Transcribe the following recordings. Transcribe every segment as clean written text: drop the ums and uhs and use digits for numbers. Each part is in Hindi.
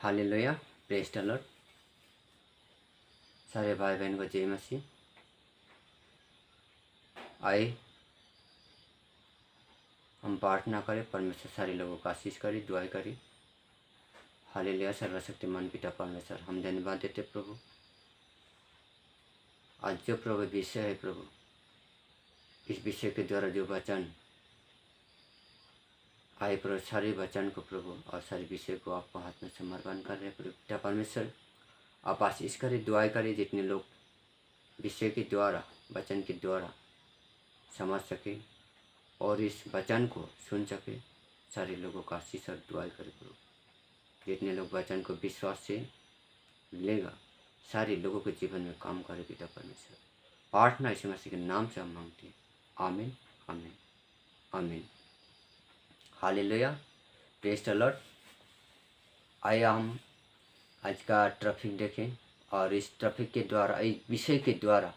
Hallelujah, praise the Lord. सारे भाई बहन को जय मसीह। आए हम प्रार्थना करें, परमेश्वर सारे लोगों को आशीष करे, दुआ करे। हालेलुया। सर्वशक्तिमान पिता परमेश्वर, हम धन्यवाद देते प्रभु। आज जो प्रभु विषय है प्रभु, इस विषय के द्वारा जो वचन आए प्रभु, सारे वचन को प्रभु और सारे विषय को आपको हाथ में समर्पण कर रहे प्रभु। पिता परमेश्वर, आप आशीष करें, दुआ करें, जितने लोग विषय के द्वारा, वचन के द्वारा समझ सके और इस वचन को सुन सके, सारे लोगों का आशीष और दुआ करे प्रभु। जितने लोग वचन को विश्वास से लेगा, सारे लोगों के जीवन में काम करे पिता परमेश्वर। प्रार्थना यीशु मसीह के नाम से हम मांगते हैं, आमीन आमीन आमीन। Hallelujah, praise the Lord. आइए हम आज का ट्रैफिक देखें और इस ट्रैफिक के द्वारा, इस विषय के द्वारा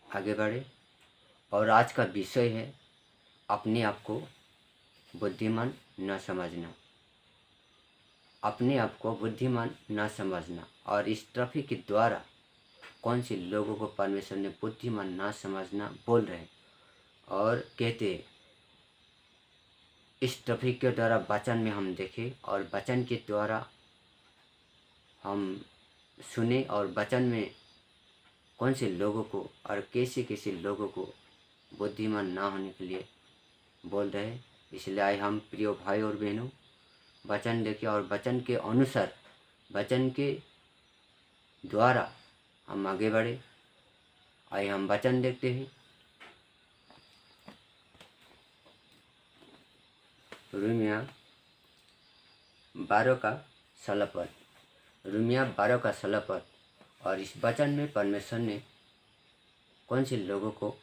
आगे बढ़े। और आज का विषय है अपने आप को बुद्धिमान न समझना, अपने आप को बुद्धिमान न समझना। और इस ट्रैफिक के द्वारा कौन से लोगों को परमेश्वर ने बुद्धिमान न समझना बोल रहे हैं और कहते हैं। इस ट्रैफिक के द्वारा वचन में हम देखें और वचन के द्वारा हम सुने और वचन में कौन से लोगों को और कैसे कैसे लोगों को बुद्धिमान ना होने के लिए बोल रहे हैं। इसलिए आए हम प्रिय भाई और बहनों वचन देखें और वचन के अनुसार, वचन के द्वारा हम आगे बढ़े। आइए हम वचन देखते हैं। रोमिया 12 का 16 पद, रोमिया 12 का 16 पद। और इस वचन में परमेश्वर ने कौन से लोगों को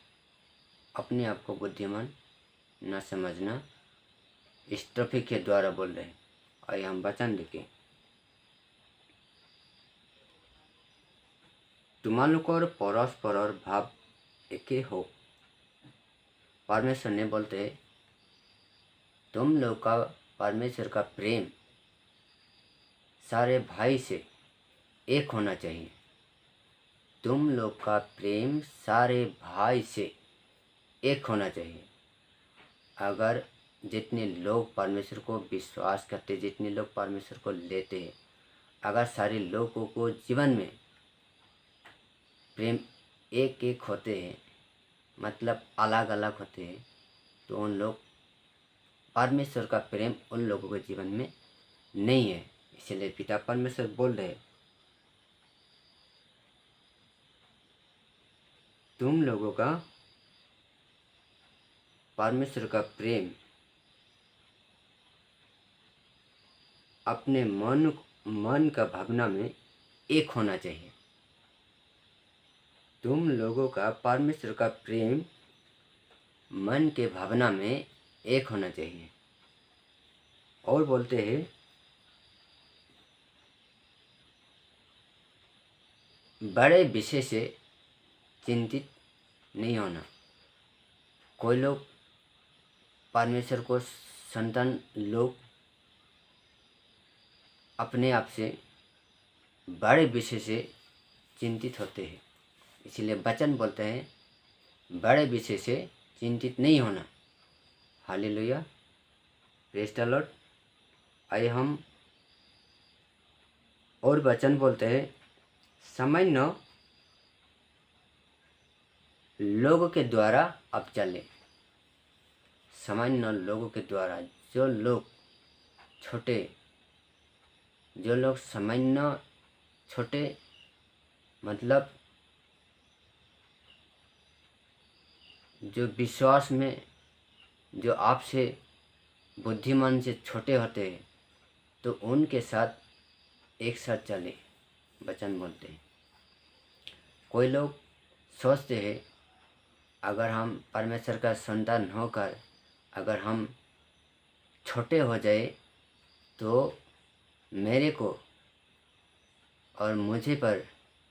अपने आप को बुद्धिमान न समझना इस ट्रैफिक के द्वारा बोल रहे हैं। आइए हम वचन देखें। तुम्हालोकर परस्पर भाव एके हो। परमेश्वर ने बोलते हैं तुम लोग का परमेश्वर का प्रेम सारे भाई से एक होना चाहिए। तुम लोग का प्रेम सारे भाई से एक होना चाहिए। अगर जितने लोग परमेश्वर को विश्वास करते, जितने लोग परमेश्वर को लेते हैं, अगर सारे लोगों को जीवन में प्रेम एक एक होते हैं, मतलब अलग अलग होते हैं, तो उन लोग परमेश्वर का प्रेम उन लोगों के जीवन में नहीं है। इसलिए पिता परमेश्वर बोल रहे तुम लोगों का परमेश्वर का प्रेम अपने मन का भावना में एक होना चाहिए। तुम लोगों का परमेश्वर का प्रेम मन के भावना में एक होना चाहिए। और बोलते हैं बड़े विषय से चिंतित नहीं होना। कोई लोग परमेश्वर को संतान लोग अपने आप से बड़े विषय से चिंतित होते हैं। इसलिए वचन बोलते हैं बड़े विषय से चिंतित नहीं होना। Hallelujah, praise the Lord. आइए हम और वचन बोलते हैं सामान्य लोगों के द्वारा अब चले। सामान्य लोगों के द्वारा, जो लोग छोटे, जो लोग सामान्य छोटे मतलब जो विश्वास में, जो आपसे बुद्धिमान से छोटे होते हैं, तो उनके साथ एक साथ चले, वचन बोलते हैं। कोई लोग सोचते हैं अगर हम परमेश्वर का संतान होकर अगर हम छोटे हो जाए तो मेरे को और मुझे पर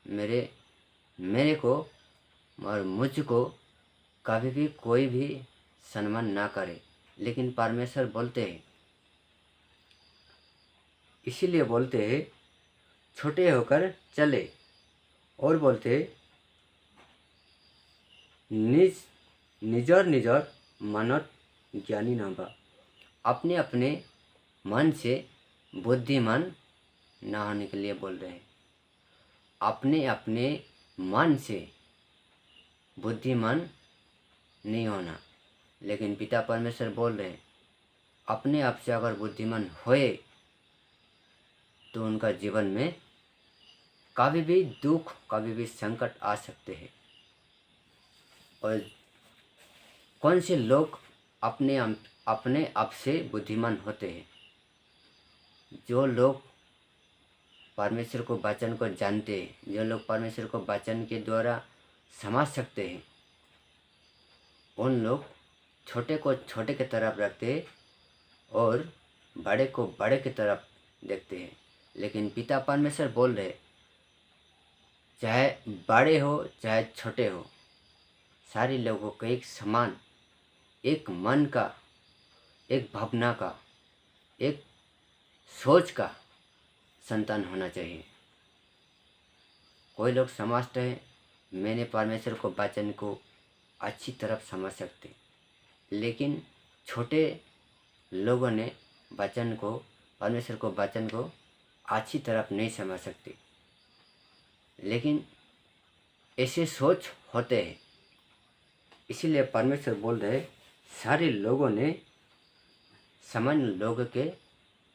मेरे को और मुझको कभी भी कोई भी सम्मान ना करे। लेकिन परमेश्वर बोलते हैं इसीलिए बोलते हैं छोटे होकर चले, और बोलते हैं निज निजर निजर मनत ज्ञानी न बा। अपने अपने मन से बुद्धिमान ना होने के लिए बोल रहे हैं। अपने अपने मन से बुद्धिमान नहीं होना, लेकिन पिता परमेश्वर बोल रहे हैं अपने आप से अगर बुद्धिमान होए तो उनका जीवन में कभी भी दुख, कभी भी संकट आ सकते हैं। और कौन से लोग अपने आप से बुद्धिमान होते हैं? जो लोग परमेश्वर को वचन को जानते हैं, जो लोग परमेश्वर को वचन के द्वारा समझ सकते हैं, उन लोग छोटे को छोटे की तरफ रखते हैं और बड़े को बड़े की तरफ देखते हैं। लेकिन पिता परमेश्वर बोल रहे चाहे बड़े हो चाहे छोटे हो, सारे लोगों को एक समान, एक मन का, एक भावना का, एक सोच का संतान होना चाहिए। कोई लोग समझते हैं मैंने परमेश्वर को वचन को अच्छी तरफ समझ सकते, लेकिन छोटे लोगों ने वचन को, परमेश्वर को वचन को अच्छी तरफ नहीं समझ सकते। लेकिन ऐसे सोच होते हैं, इसीलिए परमेश्वर बोल रहे सारे लोगों ने सामान्य लोगों के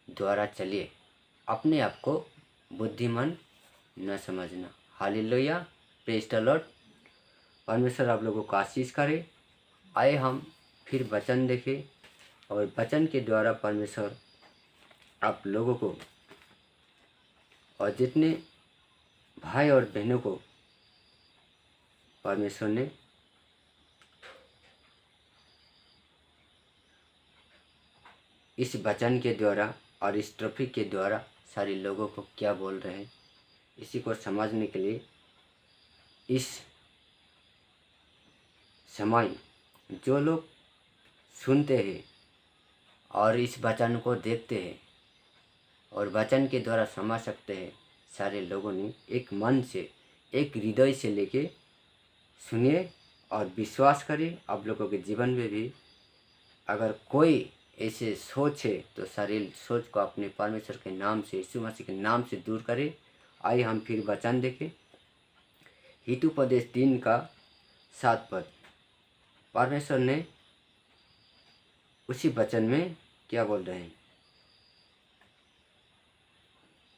द्वारा चलिए, अपने आप को बुद्धिमान न समझना। Hallelujah, praise the Lord. परमेश्वर आप लोगों को आशीष करे। आए हम फिर वचन देखें और वचन के द्वारा परमेश्वर आप लोगों को और जितने भाई और बहनों को परमेश्वर ने इस वचन के द्वारा और इस ट्रॉफिक के द्वारा सारे लोगों को क्या बोल रहे हैं, इसी को समझने के लिए इस समय जो लोग सुनते हैं और इस वचन को देखते हैं और वचन के द्वारा समझ सकते हैं, सारे लोगों ने एक मन से, एक हृदय से लेके सुनिए और विश्वास करें। आप लोगों के जीवन में भी अगर कोई ऐसे सोच है तो सारे सोच को अपने परमेश्वर के नाम से, यीशु मसीह के नाम से दूर करें। आइए हम फिर वचन देखें। हितोपदेश 3 का 7 पद। परमेश्वर ने उसी वचन में क्या बोल रहे हैं?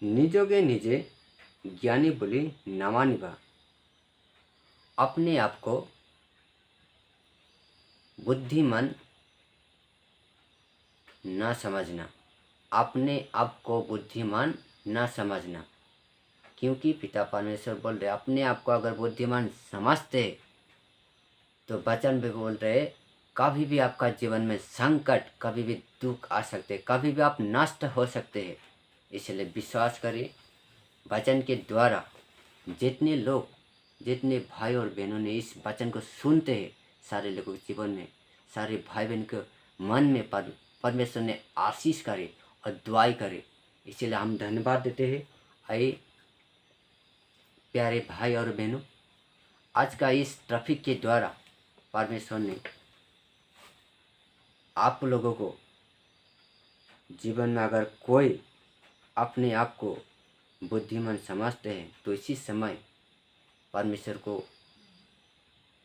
निजोगे निजे ज्ञानी बोली नामानिबा। अपने आप को बुद्धिमान ना समझना, अपने आप को बुद्धिमान ना समझना, क्योंकि पिता परमेश्वर बोल रहे अपने आप को अगर बुद्धिमान समझते तो वचन भी बोल रहे कभी भी आपका जीवन में संकट, कभी भी दुख आ सकते, कभी भी आप नष्ट हो सकते हैं। इसलिए विश्वास करें वचन के द्वारा। जितने लोग, जितने भाई और बहनों ने इस वचन को सुनते हैं, सारे लोगों के जीवन में, सारे भाई बहन के मन में परमेश्वर ने आशीष करे और दुआई करे। इसलिए हम धन्यवाद देते हैं। आइए प्यारे भाई और बहनों, आज का इस ट्रैफिक के द्वारा परमेश्वर ने आप लोगों को जीवन में अगर कोई अपने आप को बुद्धिमान समझते हैं तो इसी समय परमेश्वर को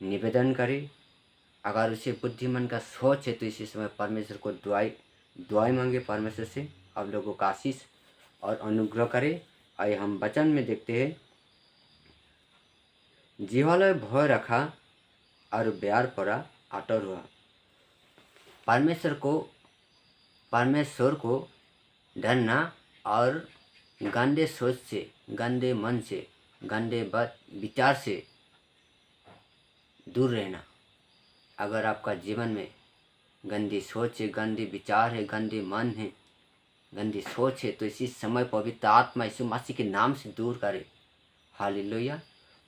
निवेदन करें। अगर उसे बुद्धिमान का सोच है तो इसी समय परमेश्वर को दुआएं मांगे परमेश्वर से। आप लोगों का आशीष और अनुग्रह करे। आइए हम वचन में देखते हैं। जिह्वालय भय रखा और ब्यार पड़ा आटर हुआ। परमेश्वर को डरना और गंदे सोच से, गंदे मन से, गंदे विचार से दूर रहना। अगर आपका जीवन में गंदी सोच है, गंदे विचार है, गंदे मन है, गंदी सोच है तो इसी समय पवित्र आत्मा यीशु मसीह के नाम से दूर करे। हालेलुया।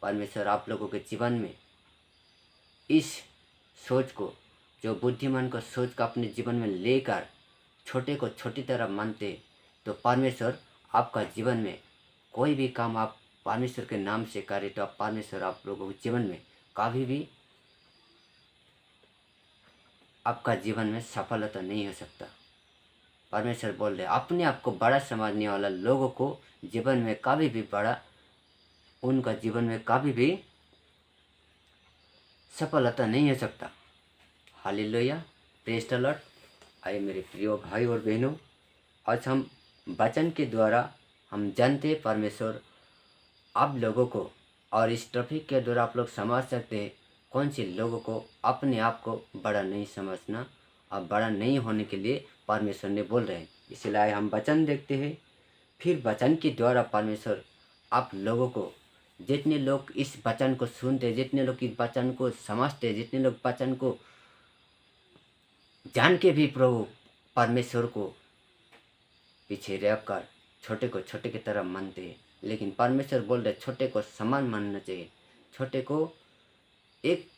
परमेश्वर आप लोगों के जीवन में इस सोच को, जो बुद्धिमान को सोच को अपने जीवन में लेकर छोटे को छोटी तरह मानते तो परमेश्वर आपका जीवन में कोई भी काम आप परमेश्वर के नाम से करें तो आप परमेश्वर आप लोगों के जीवन में कभी भी आपका जीवन में सफलता नहीं हो सकता। परमेश्वर बोल रहे अपने आप को बड़ा समझने वाला लोगों को जीवन में कभी भी बड़ा उनका जीवन में कभी भी सफलता नहीं हो सकता। Hallelujah, praise the Lord. आइए मेरे प्रिय भाई और बहनों, आज हम वचन के द्वारा हम जानते हैं परमेश्वर आप लोगों को, और इस टॉपिक के द्वारा आप लोग समझ सकते हैं कौन से लोगों को अपने आप को बड़ा नहीं समझना और बड़ा नहीं होने के लिए परमेश्वर ने बोल रहे हैं। इसलिए हम वचन देखते हैं, फिर वचन के द्वारा परमेश्वर आप लोगों को, जितने लोग इस वचन को सुनते, जितने लोग इस वचन को समझते, जितने लोग वचन को जान के भी प्रभु परमेश्वर को पीछे रहकर छोटे को छोटे की तरह मानते हैं, लेकिन परमेश्वर बोल रहे छोटे को समान मानना चाहिए, छोटे को एक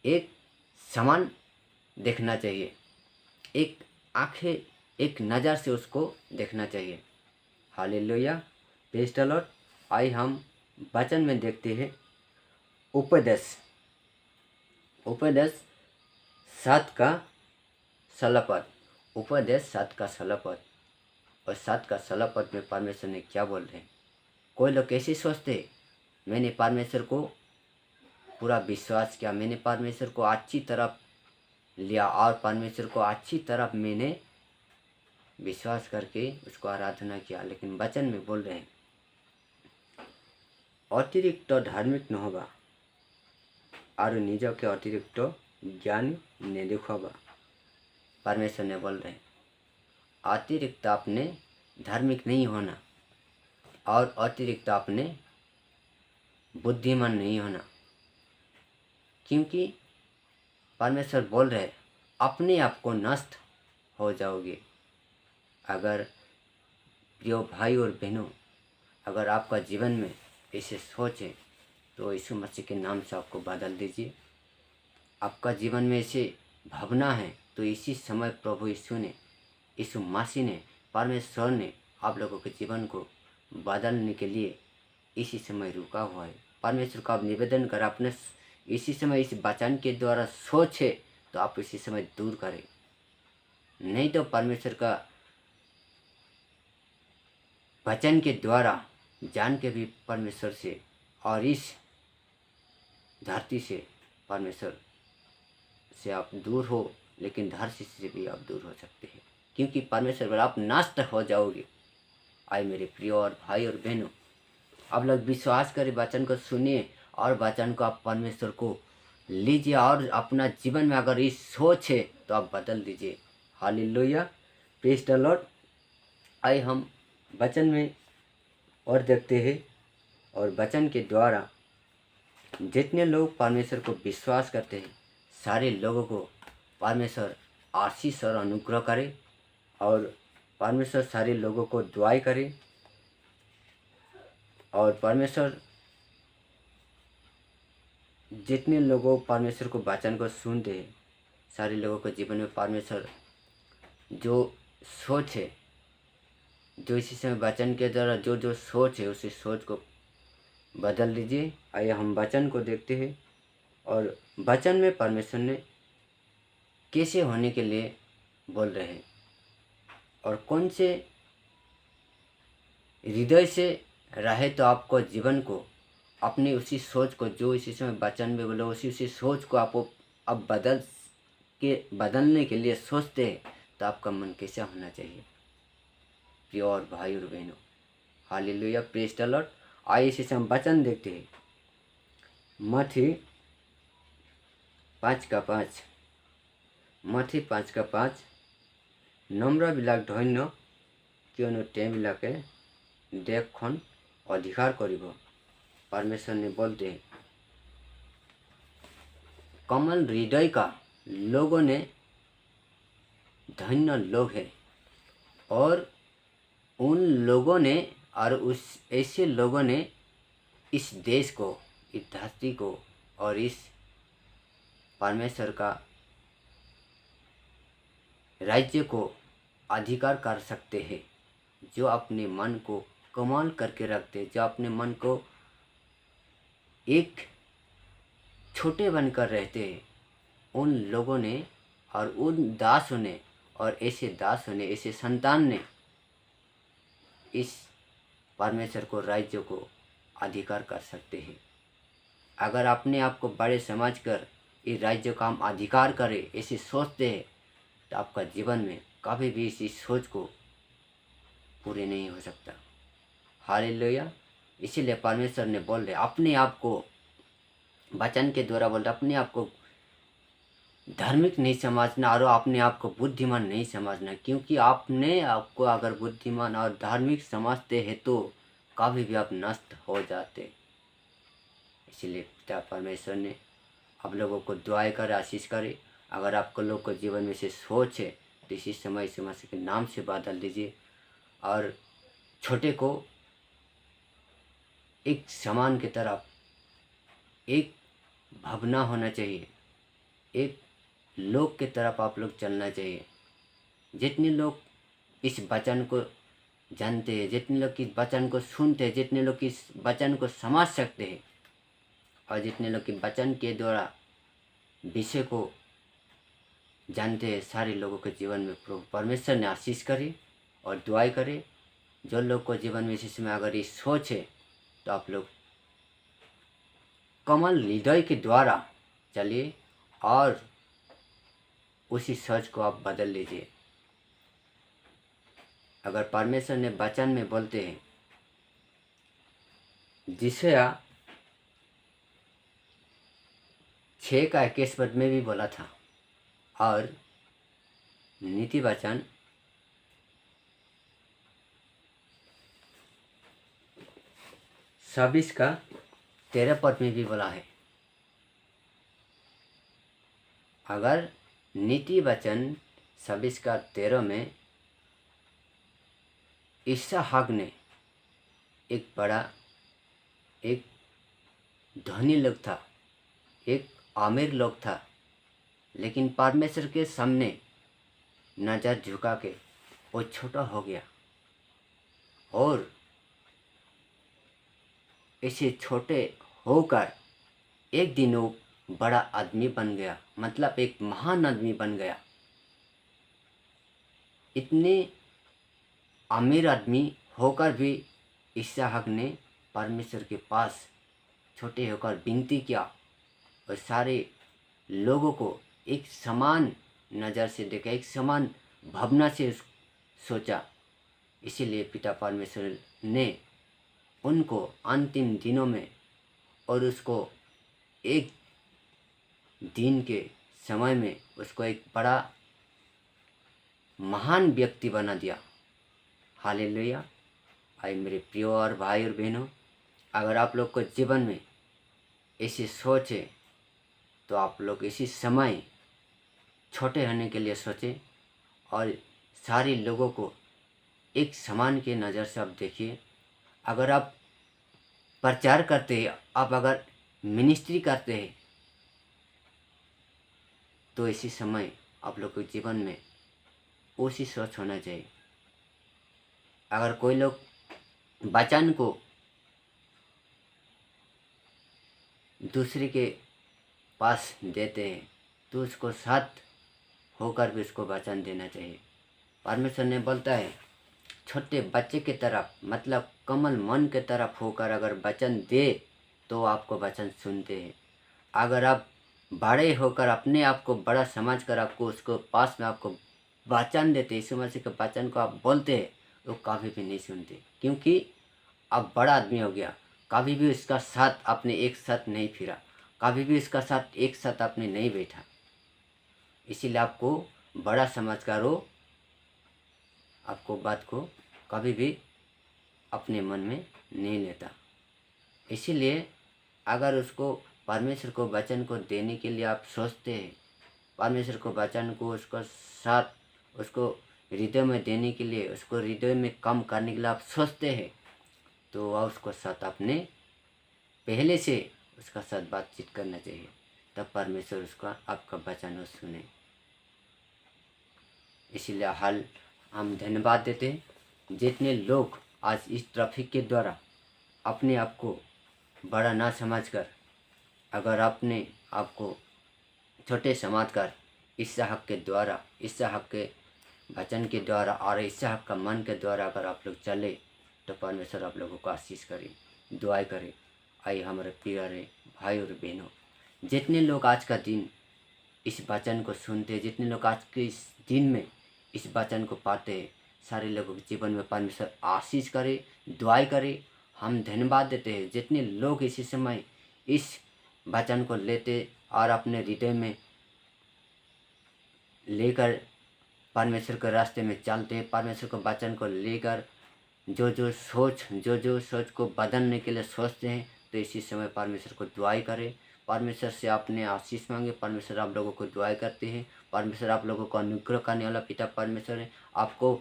एक समान देखना चाहिए, एक आंखें एक नज़र से उसको देखना चाहिए। Hallelujah, praise the Lord. आइए हम वचन में देखते हैं उपदेश 7 का 16 पद। उपदेश 7 का 16 पद और 7 का 16 पद में परमेश्वर ने क्या बोल रहे हैं। कोई लोग कैसे सोचते मैंने परमेश्वर को पूरा विश्वास किया, मैंने परमेश्वर को अच्छी तरफ लिया और परमेश्वर को अच्छी तरफ मैंने विश्वास करके उसको आराधना किया, लेकिन वचन में बोल रहे हैं अतिरिक्त धार्मिक न होगा और निजके अतिरिक्त ज्ञान ने दिखावा। परमेश्वर ने बोल रहे हैं अतिरिक्त आपने धार्मिक नहीं होना और अतिरिक्त आपने बुद्धिमान नहीं होना, क्योंकि परमेश्वर बोल रहे अपने आप को नष्ट हो जाओगे। अगर प्रिय भाई और बहनों, अगर आपका जीवन में ऐसे सोच है तो यीशु मसीह के नाम से आपको बदल दीजिए। आपका जीवन में ऐसे भावना है तो इसी समय प्रभु यीशु मसीह ने, परमेश्वर ने आप लोगों के जीवन को बदलने के लिए इसी समय रुका हुआ है। परमेश्वर का आप निवेदन कर अपने इसी समय इस वचन के द्वारा सोचे तो आप इसी समय दूर करें, नहीं तो परमेश्वर का वचन के द्वारा जान के भी परमेश्वर से और इस धरती से परमेश्वर से आप दूर हो, लेकिन धरती से भी आप दूर हो सकते हैं, क्योंकि परमेश्वर पर आप नष्ट हो जाओगे। आए मेरे प्रिय और भाई और बहनों, आप लोग विश्वास करें, वचन को सुनिए और वचन को आप परमेश्वर को लीजिए और अपना जीवन में अगर इस सोच है तो आप बदल दीजिए। Hallelujah, praise the Lord. आइए हम वचन में और देखते हैं, और वचन के द्वारा जितने लोग परमेश्वर को विश्वास करते हैं सारे लोगों को परमेश्वर आशीष और अनुग्रह करे, और परमेश्वर सारे लोगों को दुआएं करे, और परमेश्वर जितने लोगों परमेश्वर को वचन को सुनते हैं सारे लोगों के जीवन में परमेश्वर जो सोच है, जो इसी समय वचन के द्वारा जो सोच है उसी सोच को बदल दीजिए। आइए हम वचन को देखते हैं, और वचन में परमेश्वर ने कैसे होने के लिए बोल रहे हैं और कौन से हृदय से रहे तो आपको जीवन को अपनी उसी सोच को जो इसी समय वचन में बोले उसी सोच को आप अब बदलने के लिए सोचते हैं तो आपका मन कैसा होना चाहिए प्योर भाई और बहनों। Hallelujah, praise the Lord. आइए इसी समय वचन देखते हैं मत्ती 5 का 5। मत्ती 5 का 5। नम्र বিলাক ধন্য কিয়নো তেওঁবিলাকে দেশখন অধিকাৰ কৰিব। परमेश्वर ने बोलते हैं कमल हृदय का लोगों ने धन्य लोग है, और उन लोगों ने और उस ऐसे लोगों ने इस देश को, इस धरती को और इस परमेश्वर का राज्य को अधिकार कर सकते हैं। जो अपने मन को कमाल करके रखते, जो अपने मन को एक छोटे बनकर रहते हैं, उन लोगों ने और उन दासों ने और ऐसे दासों ने, ऐसे संतान ने इस परमेश्वर को, राज्य को अधिकार कर सकते हैं। अगर अपने आप को बड़े समझकर इस राज्य का हम अधिकार करें, ऐसे सोचते हैं, तो आपका जीवन में कभी भी इस सोच को पूरे नहीं हो सकता। हालेलुया। इसीलिए परमेश्वर ने बोल रहे, अपने आप को वचन के द्वारा बोल रहे, अपने आप को धार्मिक नहीं समझना और अपने आप को बुद्धिमान नहीं समझना, क्योंकि आपने आपको अगर बुद्धिमान और धार्मिक समझते हैं तो कभी भी आप नष्ट हो जाते। इसीलिए पिता परमेश्वर ने आप लोगों को दुआ कर आशीष करे। अगर आपको लोग को जीवन में से सोच है तो इसी समय इस मसीह के नाम से बदल दीजिए, और छोटे को एक समान की तरफ एक भावना होना चाहिए, एक लोग की तरफ आप लोग चलना चाहिए। जितने लोग इस वचन को जानते हैं, जितने लोग इस वचन को सुनते हैं, जितने लोग इस वचन को समझ सकते हैं और जितने लोग इस वचन के द्वारा विषय को जानते हैं, सारे लोगों के जीवन में प्रभु परमेश्वर ने आशीष करे और दुआई करे। जो लोग को जीवन में इस समय अगर ये सोच है तो आप लोग कमल हृदय के द्वारा चलिए और उसी सोच को आप बदल लीजिए। अगर परमेश्वर ने वचन में बोलते हैं, जिसे 6:21 में भी बोला था, और नीति वचन 26:13 में भी बोला है। अगर नीति वचन 26:13 में इसहाक ने एक धनी लोग था, एक आमिर लोग था, लेकिन परमेश्वर के सामने नजर झुका के वो छोटा हो गया और ऐसे छोटे होकर एक दिन वो बड़ा आदमी बन गया, मतलब एक महान आदमी बन गया। इतने अमीर आदमी होकर भी इसहाक ने परमेश्वर के पास छोटे होकर विनती किया और सारे लोगों को एक समान नज़र से देखा, एक समान भावना से सोचा। इसीलिए पिता परमेश्वर ने उनको अंतिम दिनों में और उसको एक दिन के समय में उसको एक बड़ा महान व्यक्ति बना दिया। हालेलुया। आए मेरे प्रिय और भाई और बहनों, अगर आप लोग को जीवन में ऐसी सोच है तो आप लोग इसी समय छोटे होने के लिए सोचें और सारे लोगों को एक समान के नज़र से आप देखिए। अगर आप प्रचार करते हैं, आप अगर मिनिस्ट्री करते हैं, तो इसी समय आप लोग के जीवन में उसी सोच होना चाहिए। अगर कोई लोग वचन को दूसरे के पास देते हैं तो उसको साथ होकर भी उसको वचन देना चाहिए। परमेश्वर ने बोलता है, छोटे बच्चे की तरफ, मतलब कमल मन के तरफ होकर अगर वचन दे तो आपको वचन सुनते हैं। अगर आप बड़े होकर अपने आप को बड़ा समझकर आपको उसको पास में आपको वचन देते, यीशु मसीह के वचन को आप बोलते हैं, तो कभी भी नहीं सुनते, क्योंकि अब बड़ा आदमी हो गया। कभी भी उसका साथ आपने एक साथ नहीं फिरा, कभी भी उसका साथ एक साथ आपने नहीं बैठा। इसीलिए आपको बड़ा समझकर हो, आपको बात को कभी भी अपने मन में नहीं लेता। इसीलिए अगर उसको परमेश्वर को वचन को देने के लिए आप सोचते हैं, परमेश्वर को वचन को उसको साथ उसको हृदय में देने के लिए, उसको हृदय में कम करने के लिए आप सोचते हैं, तो वह उसको साथ आपने पहले से उसका साथ बातचीत करना चाहिए, तब परमेश्वर उसका आपका वचन सुने। इसीलिए हाल हम धन्यवाद देते हैं जितने लोग आज इस ट्रैफिक के द्वारा अपने आप को बड़ा ना समझकर अगर अपने आप को छोटे समझकर इसहाक के द्वारा, इसहाक के वचन के द्वारा और इसहाक का मन के द्वारा अगर आप लोग चले तो परमेश्वर आप लोगों को आशीष करे, दुआएं करे। आइए हमारे प्यारे भाई और बहनों, जितने लोग आज का दिन इस वचन को सुनते हैं, जितने लोग आज के इस दिन में इस वचन को पाते हैं, सारे लोगों के जीवन में परमेश्वर आशीष करे, दुआएं करे। हम धन्यवाद देते हैं जितने लोग इसी समय इस वचन को लेते और अपने हृदय में लेकर परमेश्वर के रास्ते में चलते हैं, परमेश्वर के वचन को लेकर जो सोच को बदलने के लिए सोचते हैं, तो इसी समय परमेश्वर को दुआएं करें, परमेश्वर से आपने आशीष मांगे। परमेश्वर आप लोगों को दुआएं करते हैं। परमेश्वर आप लोगों को अनुग्रह करने वाला पिता परमेश्वर है, आपको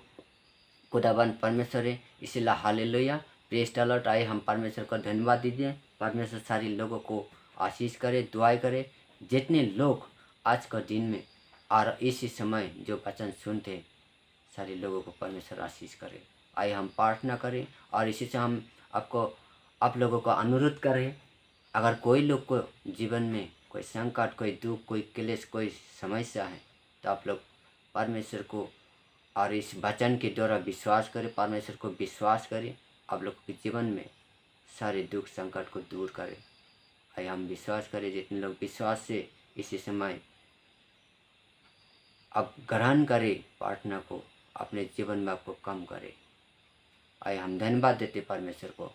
खुदाबंद परमेश्वर है। इसीलिए हालेलुया, प्रेज़ द लॉर्ड। आइए हम परमेश्वर को धन्यवाद दीजिए। परमेश्वर सारे लोगों को आशीष करे, दुआएं करे। जितने लोग आज का दिन में और इसी समय जो वचन सुनते हैं, सारे लोगों को परमेश्वर आशीष करे। आइए हम प्रार्थना करें और इसी से हम आप लोगों को अनुरोध करें, अगर कोई लोग को जीवन में कोई संकट, कोई दुख, कोई क्लेश, कोई समस्या है, तो आप लोग परमेश्वर को और इस वचन के द्वारा विश्वास करें, परमेश्वर को विश्वास करें, आप लोग के जीवन में सारे दुख संकट को दूर करें। आइए हम विश्वास करें। जितने लोग विश्वास से इसी समय अब ग्रहण करें प्रार्थना को, अपने जीवन में आपको कम करें। आइए हम धन्यवाद देते परमेश्वर को।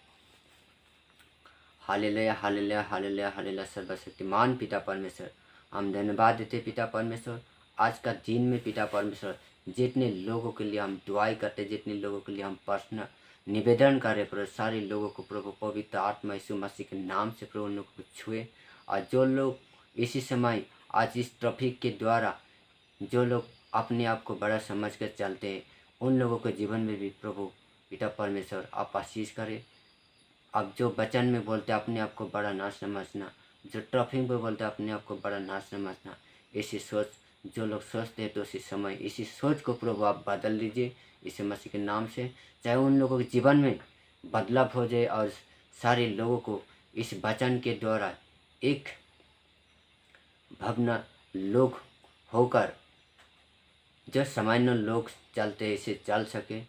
Hallelujah, hallelujah, hallelujah, hallelujah. सर्वशक्तिमान पिता परमेश्वर, हम धन्यवाद देते पिता परमेश्वर। आज का दिन में पिता परमेश्वर, जितने लोगों के लिए हम दुआएं करते, जितने लोगों के लिए हम प्रार्थना निवेदन करें प्रभु, सारे लोगों को प्रभु पवित्र आत्मा यीशु मसीह के नाम से प्रभु उन लोगों को छुए। और जो लोग इसी समय आज इस ट्रैफिक के द्वारा जो लोग अपने आप को बड़ा समझ कर चलते हैं, उन लोगों के जीवन में भी प्रभु पिता परमेश्वर आप आशीष करें। अब जो वचन में बोलते अपने आप को बड़ा ना समझना, जो ट्रैफिक में बोलते अपने आप को बड़ा ना समझना, ऐसी सोच जो लोग सोचते हैं, तो इसी समय इसी सोच को प्रभु आप बदल लीजिए इसी मसीह के नाम से। चाहे उन लोगों के जीवन में बदलाव हो जाए और सारे लोगों को इस वचन के द्वारा एक भवना लोग होकर जो सामान्य लोग चलते ऐसे चल सके,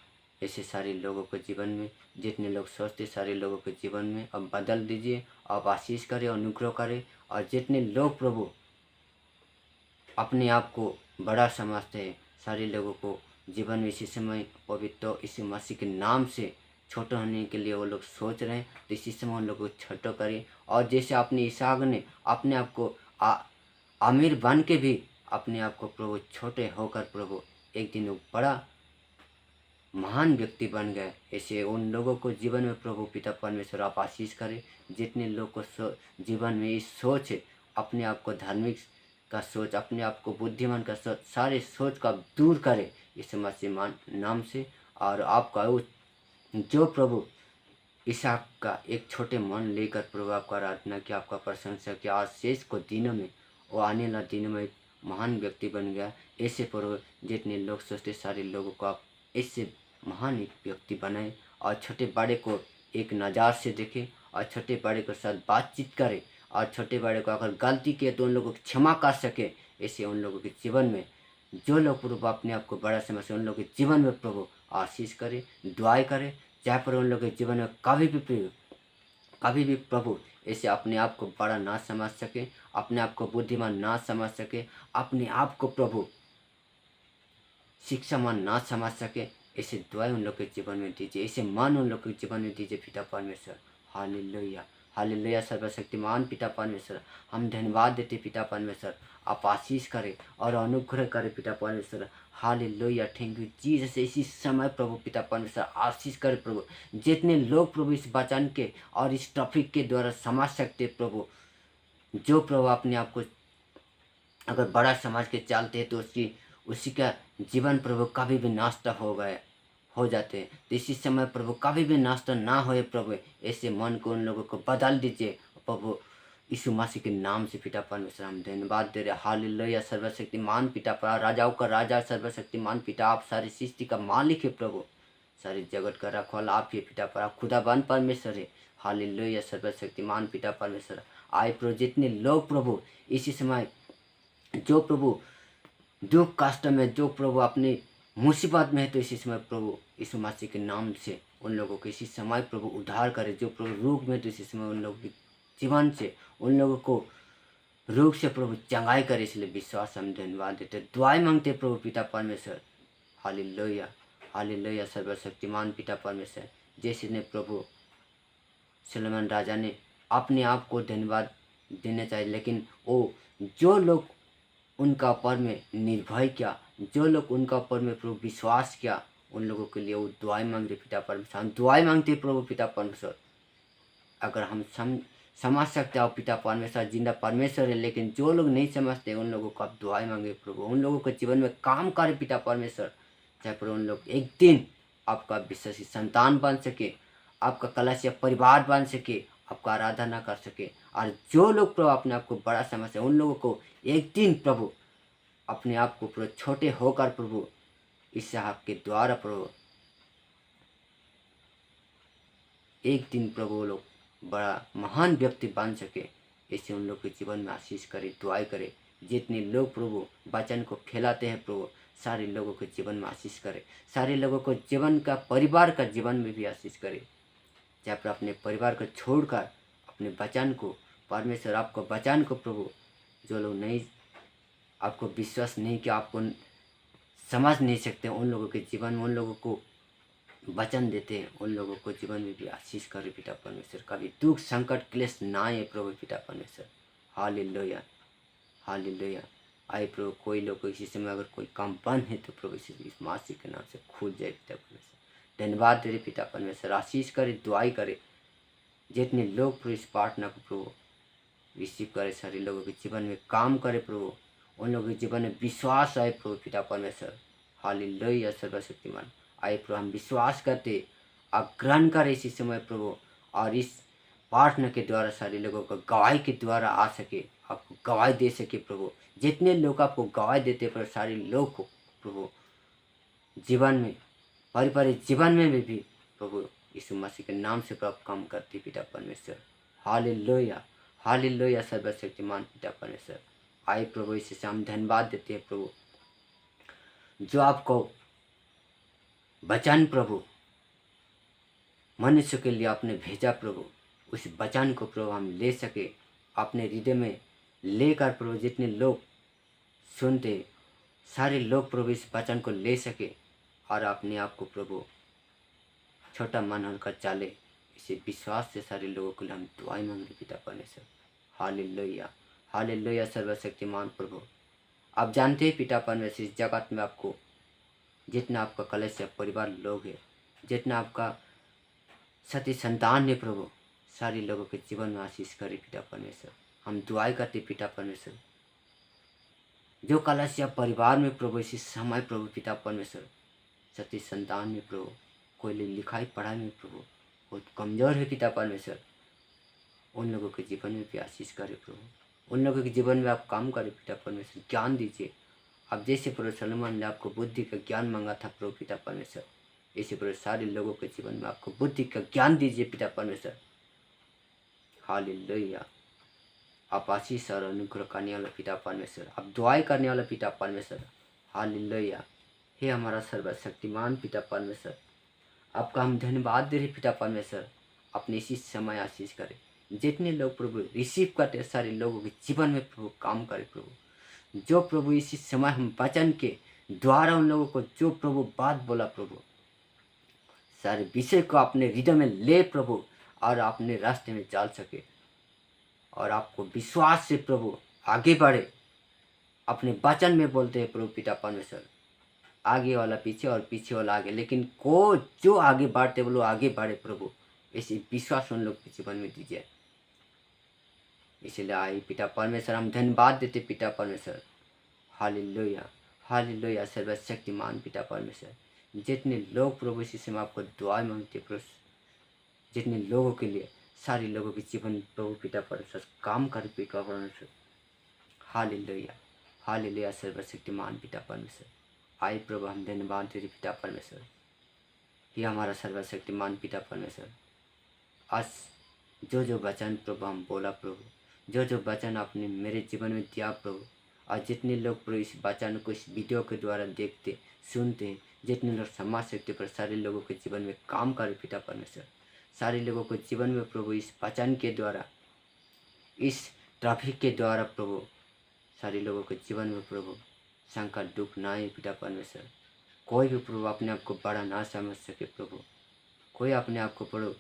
ऐसे सारे लोगों के जीवन में जितने लोग सोचते सारे लोगों के जीवन में अब बदल दीजिए, आप आशीष करें, अनुग्रह करें। और जितने लोग प्रभु अपने आप को बड़ा समझते हैं, सारे लोगों को जीवन में इसी समय पवित्र इसी मसीह के नाम से छोटे होने के लिए वो लोग सोच रहे हैं, तो इसी समय उन लोगों को छोटा करें। और जैसे अपने इसहाक ने अपने आप को अमीर बन के भी अपने आप को प्रभु छोटे होकर प्रभु एक दिन वो बड़ा महान व्यक्ति बन गए, ऐसे उन लोगों को जीवन में प्रभु पिता परमेश्वर आप आशीष करें। जितने लोग को जीवन में इस सोच है, अपने आप को धार्मिक का सोच, अपने आप को बुद्धिमान का सोच, सारे सोच का दूर करें इस मसीह नाम से। और आपका जो प्रभु इसहाक का एक छोटे मन लेकर प्रभु आपका आराधना किया, आपका प्रशंसा किया, और शेष को दिनों में वो आने वाले दिनों में महान व्यक्ति बन गया। ऐसे प्रभु जितने लोग सोचते सारे लोगों को आप ऐसे महान एक व्यक्ति बनाए, और छोटे बड़े को एक नज़र से देखे, और छोटे बड़े के साथ बातचीत करे, और छोटे बड़े को अगर गलती किए तो उन लोगों को क्षमा कर सके। ऐसे उन लोगों के जीवन में जो लोग प्रभु अपने आप को बड़ा समझते उन लोगों के जीवन में प्रभु आशीष करे, दुआएं करे। चाहे पर उन लोगों के जीवन में कभी भी प्रभु ऐसे अपने आप को बड़ा ना समझ सके, अपने आप को बुद्धिमान ना समझ सके, अपने आप को प्रभु शिक्षामान ना समझ सके, ऐसे दुआएं उन लोग के जीवन में दीजिए, ऐसे मन उन लोग के जीवन में दीजिए पिता परमेश्वर। Hallelujah, hallelujah. सर्वशक्तिमान पिता परमेश्वर, हम धन्यवाद देते पिता परमेश्वर, आप आशीष करें और अनुग्रह करें पिता परमेश्वर। Hallelujah, thank you Jesus. इसी समय प्रभु पिता परमेश्वर आशीष करें प्रभु। जितने लोग प्रभु इस वचन के और इस टॉपिक के द्वारा समझ सकते प्रभु, जो प्रभु अपने आप को अगर बड़ा समझ के चलते हैं, तो उसी का जीवन प्रभु कभी भी नष्ट हो जाते हैं। तो इसी समय प्रभु कभी भी नष्ट ना होए प्रभु, ऐसे मन को उन लोगों को बदल दीजिए प्रभु यीशु मसीह के नाम से पिता परमेश्वर। हम धन्यवाद दे रहे। हालेलुया, सर्वशक्तिमान पिता, राजाओं का राजा, सर्वशक्तिमान पिता, आप सारी सृष्टि का मालिक है प्रभु। सारी जगत का रखवाला आप ही पिता पर, आप खुदाबंद परमेश्वर है। हालेलुया सर्वशक्तिमान पिता परमेश्वर। आए प्रभु जितने लोग प्रभु इसी समय जो प्रभु दुख कष्ट में, जो प्रभु अपनी मुसीबत में है, तो इसी समय प्रभु यीशु मसीह के नाम से उन लोगों को इसी समय प्रभु उद्धार करे। जो प्रभु रोग में, तो इसी समय उन लोगों के जीवन से उन लोगों को रोग से प्रभु चंगाई करे। इसलिए विश्वास हम धन्यवाद देते, दुआएं मांगते प्रभु पिता परमेश्वर। हालेलुया हालेलुया सर्वशक्तिमान पिता परमेश्वर। जैसे ने प्रभु सुलेमान राजा ने अपने आप को धन्यवाद देना चाहिए, लेकिन वो जो लोग उनका ऊपर में निर्भय किया, जो लोग उनका ऊपर में प्रभु विश्वास किया, उन लोगों के लिए वो दुआएं मांग रहे पिता परमेश्वर। हम दुआएं मांगते प्रभु पिता परमेश्वर। अगर हम समझ सकते हो पिता परमेश्वर जिंदा परमेश्वर है, लेकिन जो लोग नहीं समझते उन लोगों को आप दुआएं मांगे प्रभु, उन लोगों के जीवन में काम करे पिता परमेश्वर। चाहे प्रभु उन लोग एक दिन आपका विश्वासी संतान बन सके, आपका कलश परिवार बन सके, आपका आराधना कर सके। और जो लोग प्रभु अपने आप को बड़ा समझते उन लोगों को एक दिन प्रभु अपने आप को प्रभु छोटे होकर प्रभु इसहाक के द्वारा प्रभु एक दिन प्रभु लोग बड़ा महान व्यक्ति बन सके। ऐसे उन लोग के जीवन में आशीष करे, दुआई करे। जितने लोग प्रभु वचन को फैलाते हैं प्रभु, सारे लोगों के जीवन में आशीष करे, सारे लोगों को जीवन का परिवार का जीवन में भी आशीष करे। जहाँ पर अपने परिवार को छोड़कर अपने वचन को परमेश्वर आपको वचन को प्रभु जो लोग नहीं आपको विश्वास नहीं किया, आपको समझ नहीं सकते, उन लोगों के जीवन में उन लोगों को वचन देते हैं, उन लोगों को जीवन में भी आशीष करे पिता परमेश्वर। कभी दुख संकट क्लेश ना आए प्रभु पिता परमेश्वर। Hallelujah hallelujah. आए प्रभु कोई लोग इसी समय अगर कोई काम बंद है तो प्रभु इस मसीह के नाम से खुल जाए पिता परमेश्वर। धन्यवाद दे पिता परमेश्वर, आशीष करे, दुआई करे। जितने लोग प्रभु इस प्रार्थना को प्रभु रिसीव करे, सारे लोगों के जीवन में काम करे प्रभु, उन लोगों के जीवन में विश्वास आए प्रभु पिता परमेश्वर। हालेलुया सर्वशक्तिमान। आए प्रभु हम विश्वास करते, आप ग्रहण करें इसी समय प्रभु, और इस प्रार्थना के द्वारा सारे लोगों को गवाही के द्वारा आ सके, आपको गवाही दे सके प्रभु। जितने लोग आपको गवाही देते प्रभु, सारे लोग को प्रभु जीवन में पारिवारिक जीवन में भी प्रभु यीशु मसीह के नाम से प्रभु काम करते पिता परमेश्वर। हालेलुया हालेलुया सर्वशक्तिमान पिता परमेश्वर। आए प्रभु इसे हम धन्यवाद देते हैं प्रभु, जो आपको वचन प्रभु मनुष्य के लिए आपने भेजा प्रभु, उस वचन को प्रभु हम ले सके, अपने हृदय में लेकर प्रभु जितने लोग सुनते सारे लोग प्रभु इस वचन को ले सके और अपने आप को प्रभु छोटा मन होकर चाले। इसे विश्वास से सारे लोगों के लिए हम दुआएं मांगे पिता परमेश्वर। हालेलुया हालेलुया सर्वशक्तिमान प्रभु। आप जानते हैं पिता परमेश्वर, इस जगत में आपको जितना आपका कलेश या परिवार लोग है, जितना आपका सती संतान है प्रभु, सारे लोगों के जीवन में आशीष करे पिता परमेश्वर। हम दुआएं करते पिता परमेश्वर, जो कलश या परिवार में प्रभु इसी समय प्रभु पिता परमेश्वर सती संतान में प्रभु, कोई लिखाई पढ़ाई में प्रभु बहुत कमज़ोर है पिता परमेश्वर, उन लोगों के जीवन में भी आशीष करे प्रभु। उन लोगों के जीवन में आप काम करें पिता परमेश्वर, ज्ञान दीजिए। अब जैसे प्रभु सलोमन ने आपको बुद्धि का ज्ञान मांगा था प्रभु पिता परमेश्वर, ऐसे प्रभु सारे लोगों के जीवन में आपको बुद्धि का ज्ञान दीजिए पिता परमेश्वर। हालेलुया। आप आशीष और अनुग्रह करने वाला पिता परमेश्वर, आप दुआएं करने वाला पिता परमेश्वर। हालेलुया। हे हमारा सर्वशक्तिमान पिता परमेश्वर, आपका हम धन्यवाद दे रहे पिता परमेश्वर। अपने इसी समय आशीष करें, जितने लोग प्रभु रिसीव करते सारे लोगों के जीवन में प्रभु काम करे प्रभु। जो प्रभु इसी समय हम वचन के द्वारा उन लोगों को जो प्रभु बात बोला प्रभु, सारे विषय को अपने हृदय में ले प्रभु, और अपने रास्ते में चल सके और आपको विश्वास से प्रभु आगे बढ़े। अपने वचन में बोलते हैं प्रभु पिता परमेश्वर, आगे वाला पीछे और पीछे वाला आगे, लेकिन को जो आगे बढ़ते वो लोग आगे बढ़े प्रभु, ऐसे विश्वास उन लोग के जीवन में दीजिए। इसलिए आई पिता परमेश्वर हम धन्यवाद देते पिता परमेश्वर। हालेलुया हालेलुया सर्वशक्तिमान पिता परमेश्वर। जितने लोग प्रभु इसी समय आपको दुआ मांगते प्रभु, जितने लोगों के लिए सारे लोगों के जीवन प्रभु पिता परमेश्वर काम कर पिता परमेश्वर। हालेलुया हालेलुया सर्वशक्तिमान पिता परमेश्वर। आए प्रभु हम धन्यवाद देते पिता परमेश्वर। ही हमारा सर्वशक्तिमान पिता परमेश्वर, आज जो वचन प्रभु हम बोला प्रभु, जो वचन आपने मेरे जीवन में दिया प्रभु, आज जितने लोग प्रभु इस वचन को इस वीडियो के द्वारा देखते सुनते हैं, जितने लोग समाज शक्ति पर सारे लोगों के जीवन में काम करे पिता परमेश्वर, सारे लोगों को जीवन में प्रभु इस वचन के द्वारा, इस ट्रैफिक के द्वारा प्रभु सारे लोगों के जीवन में प्रभु संकट दुख ना आए पिता परमेश्वर। कोई भी प्रभु अपने आप को बड़ा ना समझ सके प्रभु, कोई अपने आप को प्रभु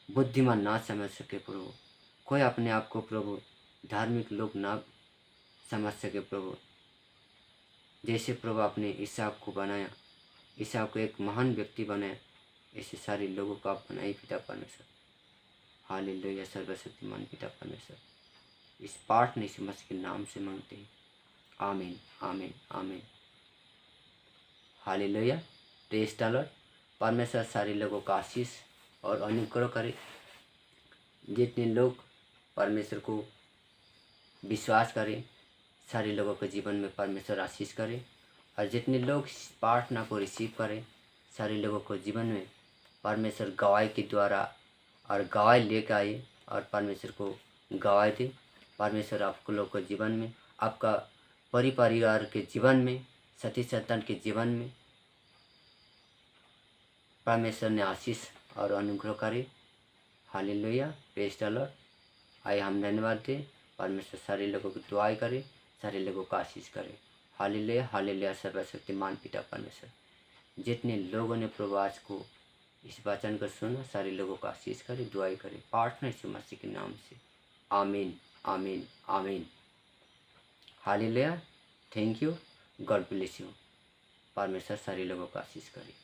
बुद्धिमान ना समझ सके प्रभु, कोई अपने आप को प्रभु धार्मिक लोग ना समझ सके प्रभु। जैसे प्रभु आपने ईसाक को बनाया, ईसाक को एक महान व्यक्ति बनाया, ऐसे सारे लोगों को आप बनाए पिता परमेश्वर। हालेलुया सर्वशक्तिमान पिता परमेश्वर, इस पाठ ने यीशु मसीह के नाम से मांगते हैं, आमीन आमीन आमीन। Hallelujah praise the Lord. परमेश्वर सारे लोगों का आशीष और अनुग्रह करे। जितने लोग परमेश्वर को विश्वास करें, सारे लोगों के जीवन में परमेश्वर आशीष करे, और जितने लोग इस प्रार्थना को रिसीव करें, सारे लोगों को जीवन में परमेश्वर गवाही के द्वारा और गवाही लेकर आए और परमेश्वर को गवाही दे। परमेश्वर आपको लोगों के जीवन में, आपका परिवार के जीवन में, सती संतान के जीवन में परमेश्वर ने आशीष और अनुग्रह करे। Hallelujah praise the Lord. आइए हम धन्यवाद दें, परमेश्वर सारे लोगों को दुआएं करे, सारे लोगों को आशीष करे। हालेलुया हालेलुया सर्वशक्तिमान पिता परमेश्वर, जितने लोगों ने प्रभु आज को इस वचन को सुना, सारे लोगों को आशीष करे, दुआएं करे। प्रार्थना यीशु मसीह के नाम से, आमीन आमीन आमीन। Hallelujah, thank you, God bless you. परमेश्वर सारे लोगों को आशीष करे।